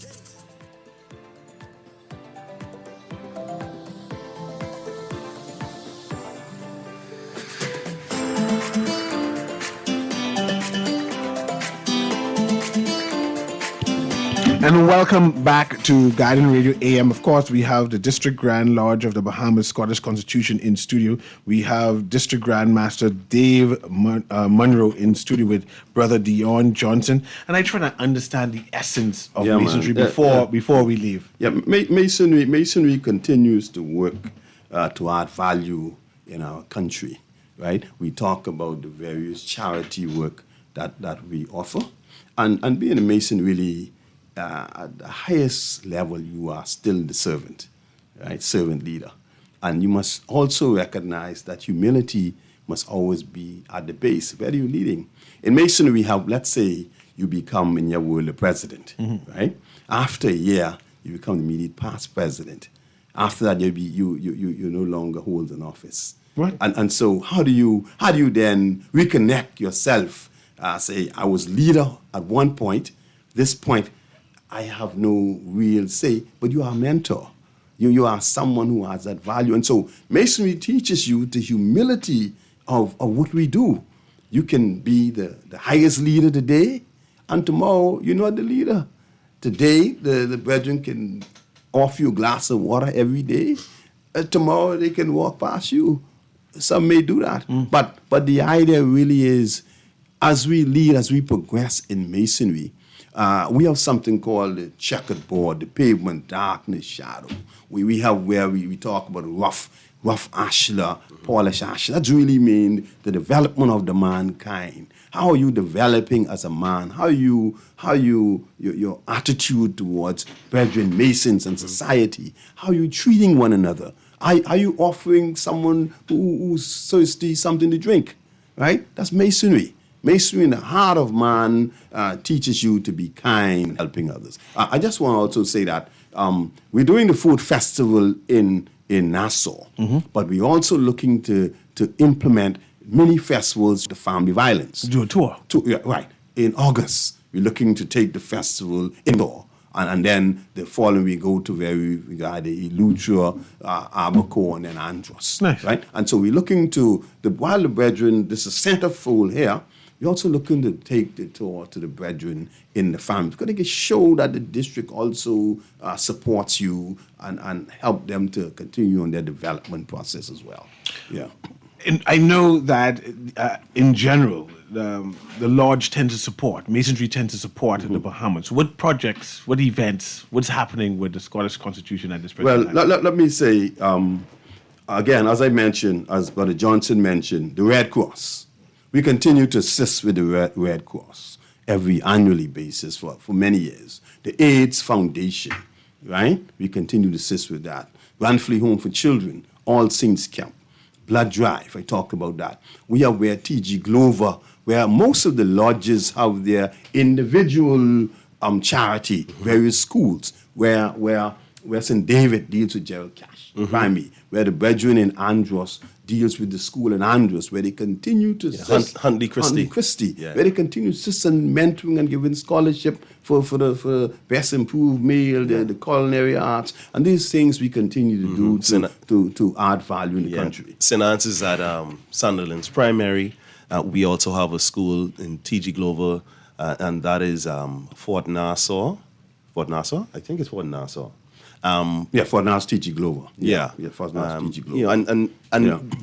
And welcome back to Guardian Radio AM. Of course, we have the District Grand Lodge of the Bahamas Scottish Constitution in studio. We have District Grand Master Dave Munro in studio with Brother Dion Johnson. And I try to understand the essence of Masonry before we leave. Yeah, Masonry continues to work to add value in our country, right? We talk about the various charity work that we offer. And being a Mason really... at the highest level, you are still the servant, right? Servant leader. And you must also recognize that humility must always be at the base. Where are you leading? In Masonry, we have, let's say, you become, in your world, the president, right? After a year, you become the immediate past president. After that, you no longer hold an office. What? And so how do you then reconnect yourself? Say, I was leader at one point, this point, I have no real say, but you are a mentor. You are someone who has that value. And so Masonry teaches you the humility of what we do. You can be the highest leader today, and tomorrow you're not the leader. Today, the brethren can offer you a glass of water every day. Tomorrow they can walk past you. Some may do that. But the idea really is, as we lead, as we progress in Masonry, we have something called the checkered board, the pavement, darkness, shadow. We have where we talk about rough ashlar, polished ashlar. That's really mean the development of the mankind. How are you developing as a man? How your attitude towards brethren, Masons, and society? How are you treating one another? Are you offering someone who's thirsty something to drink? Right? That's Masonry. Masonry in the heart of man teaches you to be kind, helping others. I just want to also say that we're doing the food festival in Nassau, but we're also looking to implement many festivals, the family violence. Do a tour. Right. In August, we're looking to take the festival indoor. And then the following we go to we got the Lutra, Abaco, and then Andros. Nice. Right? And so we're looking to, while the brethren, this is centerfold here, we're also looking to take the tour to the brethren in the family, because they can show that the district also supports you and help them to continue on their development process as well. Yeah. And I know that in general, the lodge tends to support, Masonry tends to support the Bahamas. What projects, what events, what's happening with the Scottish Constitution at this present time? Let me say, again, as I mentioned, as Brother Johnson mentioned, the Red Cross. We continue to assist with the Red Cross. every annually basis for many years. The AIDS Foundation, right? We continue to assist with that. Ranfley Home for Children, All Saints Camp, Blood Drive, I talked about that. We are where T.G. Glover, where most of the lodges have their individual charity, various schools, where St. David deals with Gerald Cash, primary, where the Brethren in Andros deals with the school in Andros, where they continue to assist Huntley Christie. Where they continue to assist in mentoring and giving scholarship for the best improved male, the culinary arts, and these things we continue to do to add value in the country. St. Anne's is at Sunderland's primary. We also have a school in T.G. Glover, and that is Fort Nassau. Fort Nassau? I think it's Fort Nassau. Fort Nassau T.G. Glover. Fort Nassau T.G. Glover. And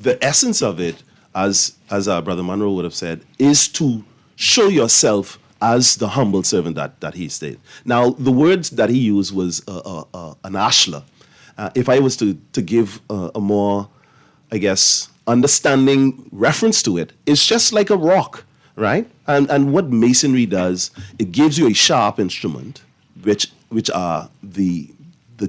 the essence of it, as our brother Monroe would have said, is to show yourself as the humble servant that he stated. Now, the words that he used was an ashlar. If I was to give a more, I guess, understanding reference to it, it's just like a rock, right? And what masonry does, it gives you a sharp instrument, which are the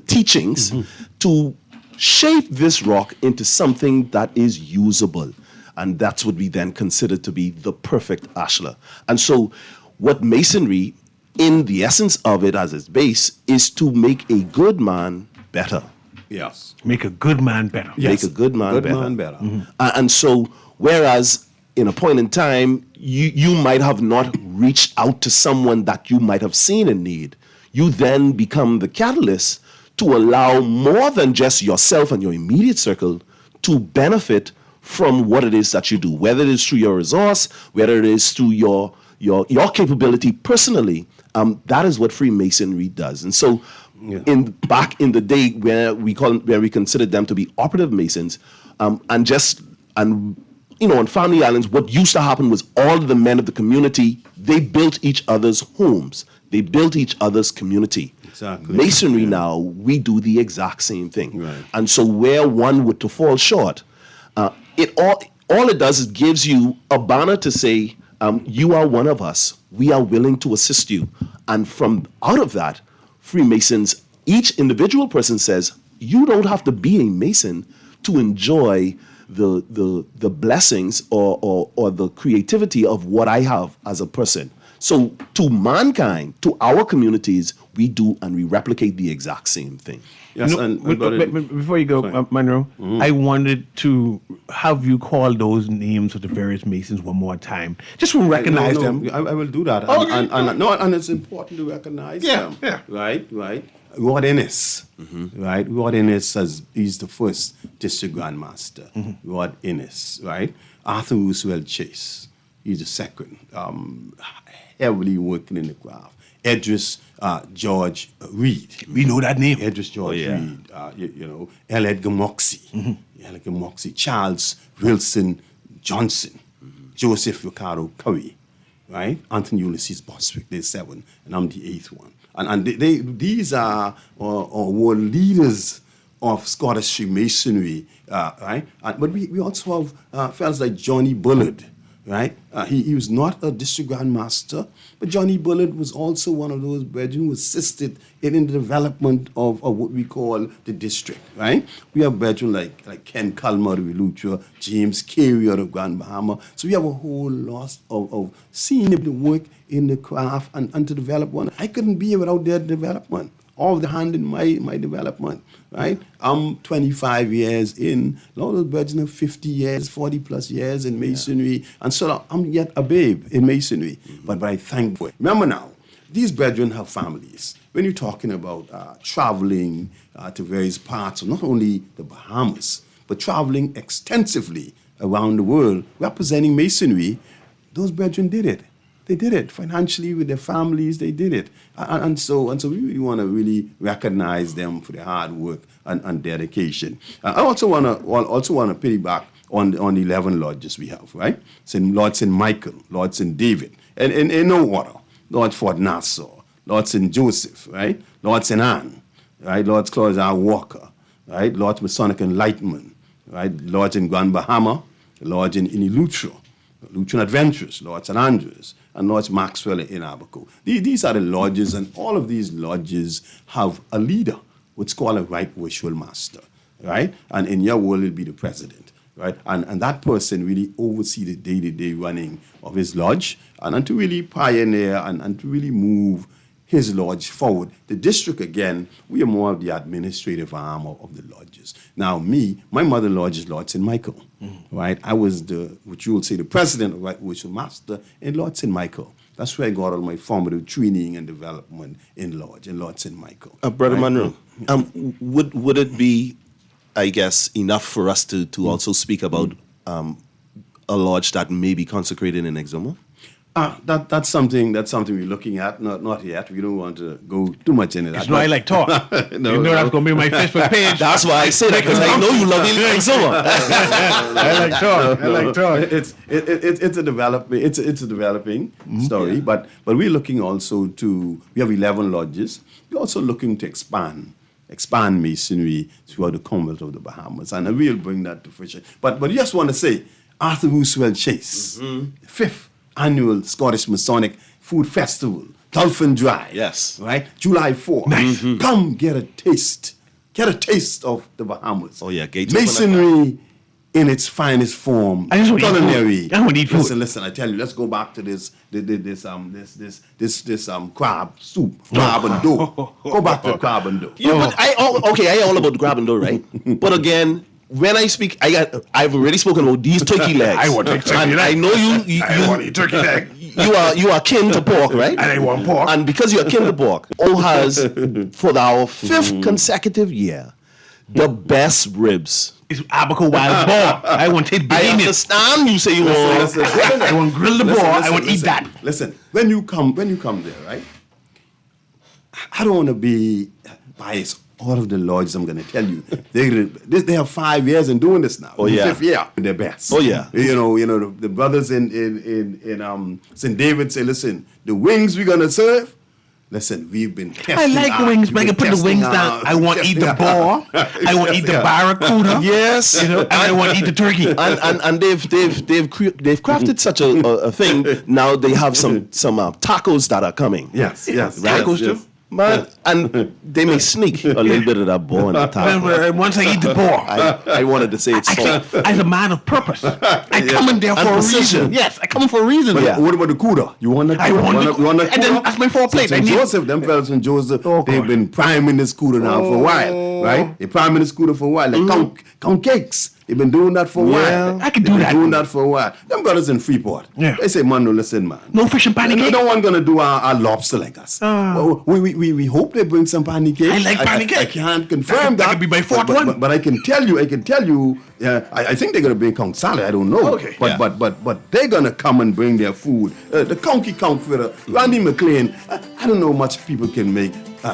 teachings to shape this rock into something that is usable. And that's what we then consider to be the perfect ashlar. And so what masonry, in the essence of it as its base, is to make a good man better. Yes. Make a good man better. Make a good man better. Mm-hmm. And so, whereas in a point in time, you might have not reached out to someone that you might have seen in need, you then become the catalyst to allow more than just yourself and your immediate circle to benefit from what it is that you do, whether it is through your resource, whether it is through your capability personally. That is what Freemasonry does. And so back in the day where we considered them to be operative Masons, on Family Islands, what used to happen was all the men of the community, they built each other's homes. They built each other's community. Exactly. Masonry now, we do the exact same thing. Right. And so where one would to fall short, all it does is gives you a banner to say, you are one of us. We are willing to assist you. And from out of that, Freemasons, each individual person says, you don't have to be a Mason to enjoy the blessings or the creativity of what I have as a person. So to mankind, to our communities, we do and we replicate the exact same thing. Yes, before you go, Monroe, I wanted to have you call those names of the various Masons one more time, just to recognize them. I will do that. And it's important to recognize them. Yeah. Right. Rod Ennis, right? Rod Ennis he's the first district grandmaster. Rod Ennis, right? Arthur Roosevelt Chase, he's the second. Heavily working in the craft. Edris George Reed. We know that name. Edris George Reed. L. Edgar Moxie. Edgar Moxie. Charles Wilson Johnson. Joseph Ricardo Curry. Right? Anthony Ulysses Boswick. There's 7, and I'm the 8th one. And these are world leaders of Scottish Freemasonry, right? But we also have fellows like Johnny Bullard. Right? He was not a district grandmaster, but Johnny Bullard was also one of those brethren who assisted in the development of what we call the district, right? We have brethren like Ken Culmer of Eleuthera, James Carey of Grand Bahama. So we have a whole lot of seeing the work in the craft and to develop one. I couldn't be here without their development. All of the hand in my development, right? I'm 25 years in. A lot of those brethren have 50 years, 40 plus years in Masonry. And so I'm yet a babe in Masonry. But I thank for it. Remember now, these brethren have families. When you're talking about traveling to various parts of not only the Bahamas, but traveling extensively around the world, representing Masonry, those brethren did it. They did it financially with their families. They did it, and so we really want to really recognize them for their hard work and dedication. I also want to piggyback on the 11 lodges we have, right? Lord St. Michael, Lord St. David, and in no order. Lord Fort Nassau, Lord St. Joseph, right? Lord St. Anne, right? Lord Claus R. Walker, right? Lord Masonic Enlightenment, right? Lord in Grand Bahama, Lord in Eleuthera, Lutheran Adventures, Lord St. Andrews, and Lord Maxwell in Abaco. These are the lodges, and all of these lodges have a leader, what's called a right ritual master, right? And in your world, it'll be the president, right? And that person really oversee the day-to-day running of his lodge, and to really pioneer and to really move his lodge forward. The district, again, we are more of the administrative arm of the lodges. Now, my mother lodge is Lord St. Michael, right? I was what you would say, the president of Right Ritual Master in Lord St. Michael. That's where I got all my formative training and development in Lord St. Michael. Brother right? Monroe, would it be, I guess, enough for us to also speak about a lodge that may be consecrated in Exuma? That's something we're looking at. Not yet. We don't want to go too much into that. It's not like talk. No, you know that's going to be my Facebook page. That's why I say that, because I know you love Exuma. I like talk. It's a developing. It's a developing story. Yeah. But we're looking also to. We have 11 lodges. We're also looking to expand masonry throughout the Commonwealth of the Bahamas, and we'll bring that to fruition. But I just want to say, Arthur Roosevelt Chase, 5th Annual Scottish Masonic Food Festival, Dolphin Drive. Yes. Right? July 4th. Nice. Come get a taste. Get a taste of the Bahamas. Oh, yeah. Masonry in its finest form. Culinary. I want to eat food. Listen, I tell you, let's go back to this crab soup. Crab and dough. Go back to crab and dough. Yeah, but I all about the crab and dough, right? But again, when I speak, I've already spoken about these turkey legs. I want turkey legs. I know you I want to eat turkey leg. You are kin to pork, right? And I want pork. And because you are kin to pork, O has, for our 5th consecutive year, the best ribs. It's Abaco wild boar. I want to eat I understand you say you want. I want grill the boar. I want to eat that. Listen, when you come there, right? I don't want to be biased. All of the lodges, I'm going to tell you, they have 5 years in doing this now. Oh yeah, 5th year, they're best. Oh yeah, you know the brothers in St. David say, listen, the wings we're going to serve. Listen, we've been testing. I like wings, but I can put the wings down. I want to eat the boar. I want to eat the barracuda. Yes, and I want to eat the turkey. And they've crafted such a thing. Now they have some tacos that are coming. Yes. Tacos too. Man, and they may sneak a little bit of that boar in the taco. Once I eat the boar, I wanted to say it's soft. As a man of purpose, I come in there for a reason. Yes, I come in for a reason. But what about the cuda? You want that? I want that. And then that's my 4 plate. St. Joseph, them fellas in Joseph, they've been priming this cuda now for a while, right? They're priming this cuda for a while, like count cakes. They've been doing that for a while. I can do that. Doing that for a while. Them brothers in Freeport. Yeah. They say, man, no, listen, man. No fish and pancake. No one gonna do our lobster like us. We hope they bring some pancake. I like pancake. I can't confirm that. That could be my 4th one. But I can tell you. I think they're gonna bring conch salad. I don't know. Okay. But they're gonna come and bring their food. The conch fritter, Randy McLean. I don't know much people can make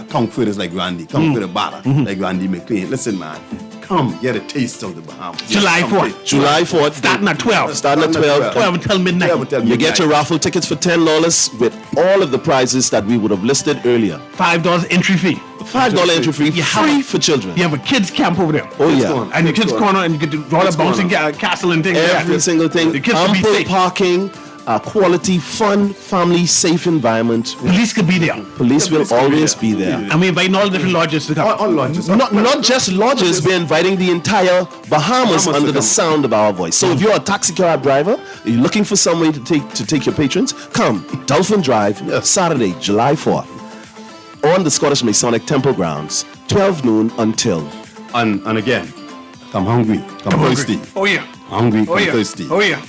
conch fritters like Randy. Conch fritter batter like Randy McLean. Listen, man. Come get a taste of the Bahamas. July 4th. July 4th. Starting at 12. Starting at 12. 12 until midnight. You get your raffle tickets for $10 with all of the prizes that we would have listed earlier. $5 entry fee. $5 entry fee. Free for children. You have a kids camp over there. Oh yeah. And the kids corner, and you get to draw the bouncing castle and things. Every single thing. The kids will be ample safe. parking. Quality, fun, family, safe environment. Police could be there. Police will always be there. And we're inviting all the different lodges to come. All lodges. Not just lodges, we're inviting the entire Bahamas under the sound of our voice. So if you're a taxi cab driver, you're looking for somewhere to take your patrons, come. Dolphin Drive, Saturday, July 4th. On the Scottish Masonic Temple grounds, 12 noon until. And again, come hungry, come thirsty. Oh yeah. Hungry, come thirsty. Oh yeah.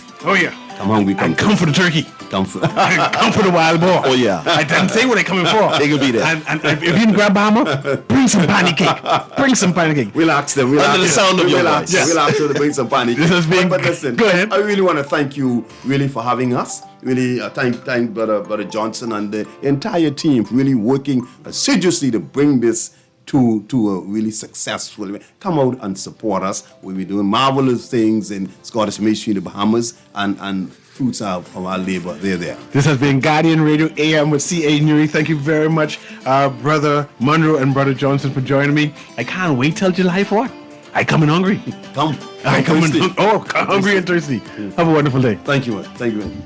Come hungry, come for the turkey. Come for the wild boar. Oh yeah. I didn't say what they're coming for. They can be there. And if you didn't grab Bahama, bring some pancake. We'll ask them. Under the sound of your voice. We'll ask them to bring some pancake. But listen, go ahead. I really want to thank you really for having us. Really thank Brother Johnson and the entire team for really working assiduously to bring this to a really successful event. Come out and support us. We'll be doing marvelous things in Scottish Masonry in the Bahamas, and fruits of our labor, they're there. This has been Guardian Radio AM with C.A. Newry. Thank you very much, Brother Monroe and Brother Johnson, for joining me. I can't wait till July 4th. I coming hungry. Come. I coming thirsty. hungry and thirsty. Have a wonderful day. Thank you, man. Thank you, man.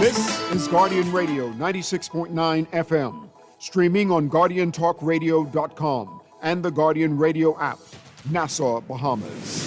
This is Guardian Radio 96.9 FM, streaming on GuardianTalkRadio.com and the Guardian Radio app, Nassau, Bahamas.